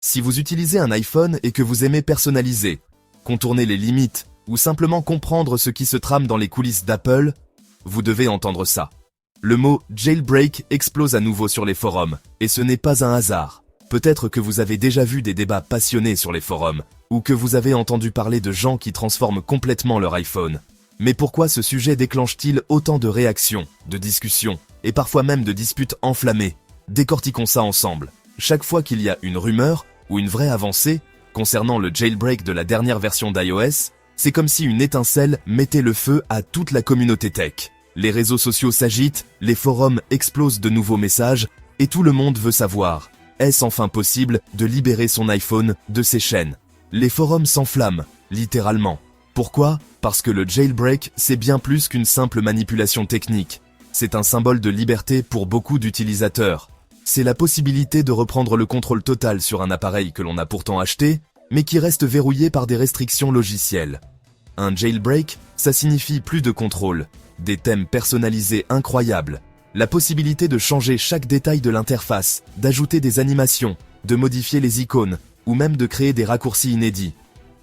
Si vous utilisez un iPhone et que vous aimez personnaliser, contourner les limites ou simplement comprendre ce qui se trame dans les coulisses d'Apple, vous devez entendre ça. Le mot jailbreak explose à nouveau sur les forums, et ce n'est pas un hasard. Peut-être que vous avez déjà vu des débats passionnés sur les forums, ou que vous avez entendu parler de gens qui transforment complètement leur iPhone. Mais pourquoi ce sujet déclenche-t-il autant de réactions, de discussions, et parfois même de disputes enflammées? Décortiquons ça ensemble. Chaque fois qu'il y a une rumeur, ou une vraie avancée, concernant le jailbreak de la dernière version d'iOS, c'est comme si une étincelle mettait le feu à toute la communauté tech. Les réseaux sociaux s'agitent, les forums explosent de nouveaux messages, et tout le monde veut savoir, est-ce enfin possible de libérer son iPhone de ses chaînes? Les forums s'enflamment, littéralement. Pourquoi? Parce que le jailbreak, c'est bien plus qu'une simple manipulation technique. C'est un symbole de liberté pour beaucoup d'utilisateurs. C'est la possibilité de reprendre le contrôle total sur un appareil que l'on a pourtant acheté, mais qui reste verrouillé par des restrictions logicielles. Un jailbreak, ça signifie plus de contrôle, des thèmes personnalisés incroyables, la possibilité de changer chaque détail de l'interface, d'ajouter des animations, de modifier les icônes, ou même de créer des raccourcis inédits.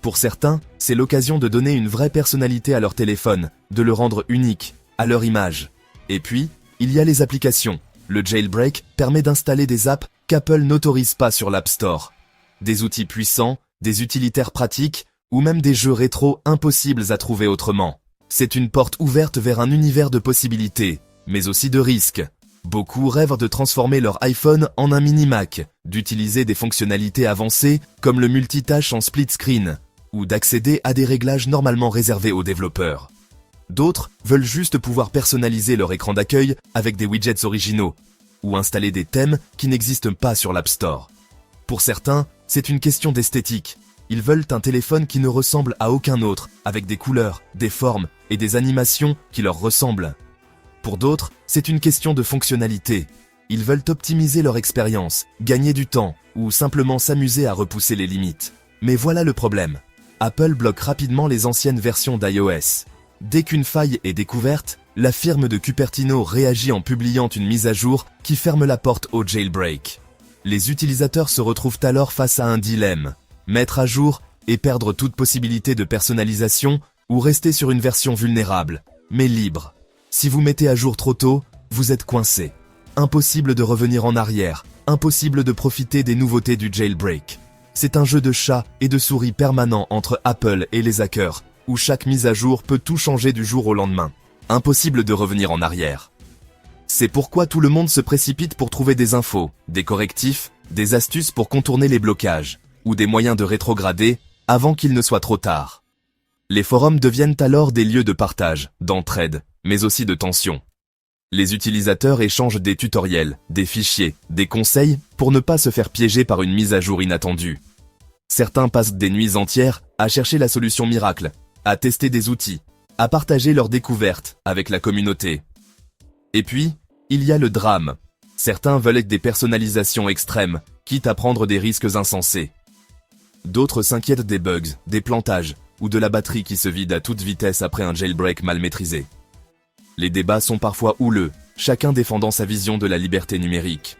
Pour certains, c'est l'occasion de donner une vraie personnalité à leur téléphone, de le rendre unique, à leur image. Et puis, il y a les applications. Le jailbreak permet d'installer des apps qu'Apple n'autorise pas sur l'App Store. Des outils puissants, des utilitaires pratiques, ou même des jeux rétro impossibles à trouver autrement. C'est une porte ouverte vers un univers de possibilités, mais aussi de risques. Beaucoup rêvent de transformer leur iPhone en un mini-Mac, d'utiliser des fonctionnalités avancées comme le multitâche en split screen, ou d'accéder à des réglages normalement réservés aux développeurs. D'autres veulent juste pouvoir personnaliser leur écran d'accueil avec des widgets originaux, ou installer des thèmes qui n'existent pas sur l'App Store. Pour certains, c'est une question d'esthétique. Ils veulent un téléphone qui ne ressemble à aucun autre, avec des couleurs, des formes et des animations qui leur ressemblent. Pour d'autres, c'est une question de fonctionnalité. Ils veulent optimiser leur expérience, gagner du temps, ou simplement s'amuser à repousser les limites. Mais voilà le problème. Apple bloque rapidement les anciennes versions d'iOS. Dès qu'une faille est découverte, la firme de Cupertino réagit en publiant une mise à jour qui ferme la porte au jailbreak. Les utilisateurs se retrouvent alors face à un dilemme. Mettre à jour et perdre toute possibilité de personnalisation ou rester sur une version vulnérable, mais libre. Si vous mettez à jour trop tôt, vous êtes coincé. Impossible de revenir en arrière, impossible de profiter des nouveautés du jailbreak. C'est un jeu de chat et de souris permanent entre Apple et les hackers, où chaque mise à jour peut tout changer du jour au lendemain. Impossible de revenir en arrière. C'est pourquoi tout le monde se précipite pour trouver des infos, des correctifs, des astuces pour contourner les blocages, ou des moyens de rétrograder avant qu'il ne soit trop tard. Les forums deviennent alors des lieux de partage, d'entraide, mais aussi de tension. Les utilisateurs échangent des tutoriels, des fichiers, des conseils pour ne pas se faire piéger par une mise à jour inattendue. Certains passent des nuits entières à chercher la solution miracle, à tester des outils, à partager leurs découvertes avec la communauté. Et puis, il y a le drame. Certains veulent des personnalisations extrêmes, quitte à prendre des risques insensés. D'autres s'inquiètent des bugs, des plantages, ou de la batterie qui se vide à toute vitesse après un jailbreak mal maîtrisé. Les débats sont parfois houleux, chacun défendant sa vision de la liberté numérique.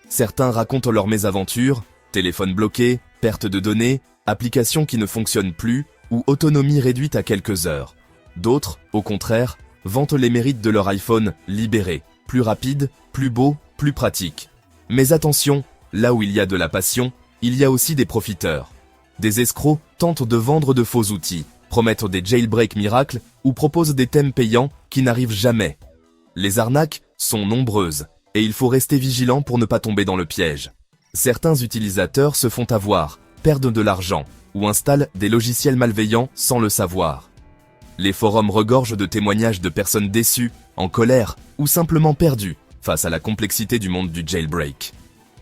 Certains racontent leurs mésaventures, téléphones bloqués, perte de données, applications qui ne fonctionnent plus, ou autonomie réduite à quelques heures. D'autres, au contraire, vantent les mérites de leur iPhone libéré, plus rapide, plus beau, plus pratique. Mais attention, là où il y a de la passion, il y a aussi des profiteurs. Des escrocs tentent de vendre de faux outils, promettent des jailbreaks miracles ou proposent des thèmes payants qui n'arrivent jamais. Les arnaques sont nombreuses et il faut rester vigilant pour ne pas tomber dans le piège. Certains utilisateurs se font avoir, perdent de l'argent ou installent des logiciels malveillants sans le savoir. Les forums regorgent de témoignages de personnes déçues, en colère ou simplement perdues face à la complexité du monde du jailbreak.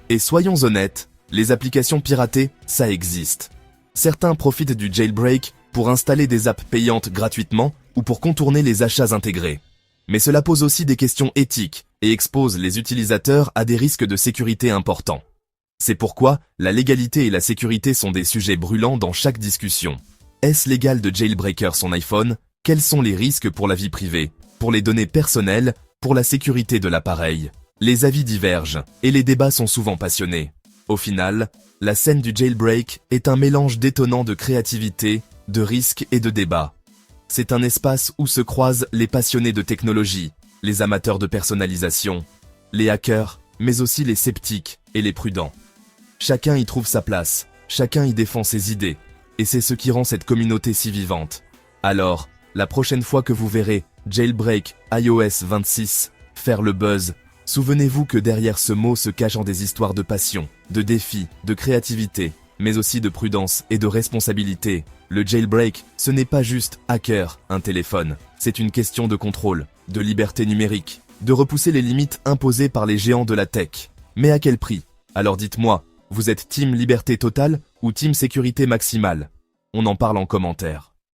Et soyons honnêtes, les applications piratées, ça existe. Certains profitent du jailbreak pour installer des apps payantes gratuitement ou pour contourner les achats intégrés. Mais cela pose aussi des questions éthiques et expose les utilisateurs à des risques de sécurité importants. C'est pourquoi la légalité et la sécurité sont des sujets brûlants dans chaque discussion. Est-ce légal de jailbreaker son iPhone? Quels sont les risques pour la vie privée, pour les données personnelles, pour la sécurité de l'appareil? Les avis divergent et les débats sont souvent passionnés. Au final, La scène du jailbreak est un mélange détonnant de créativité, de risque et de débat. C'est un espace où se croisent les passionnés de technologie, les amateurs de personnalisation, les hackers, mais aussi les sceptiques et les prudents. Chacun y trouve sa place, chacun y défend ses idées, et c'est ce qui rend cette communauté si vivante. Alors, la prochaine fois que vous verrez Jailbreak iOS 26 faire le buzz, souvenez-vous que derrière ce mot se cachent des histoires de passion, de défis, de créativité, mais aussi de prudence et de responsabilité. Le jailbreak, ce n'est pas juste hacker un téléphone, c'est une question de contrôle, de liberté numérique, de repousser les limites imposées par les géants de la tech. Mais à quel prix? Alors dites-moi, vous êtes team liberté totale ou team sécurité maximale? On en parle en commentaire.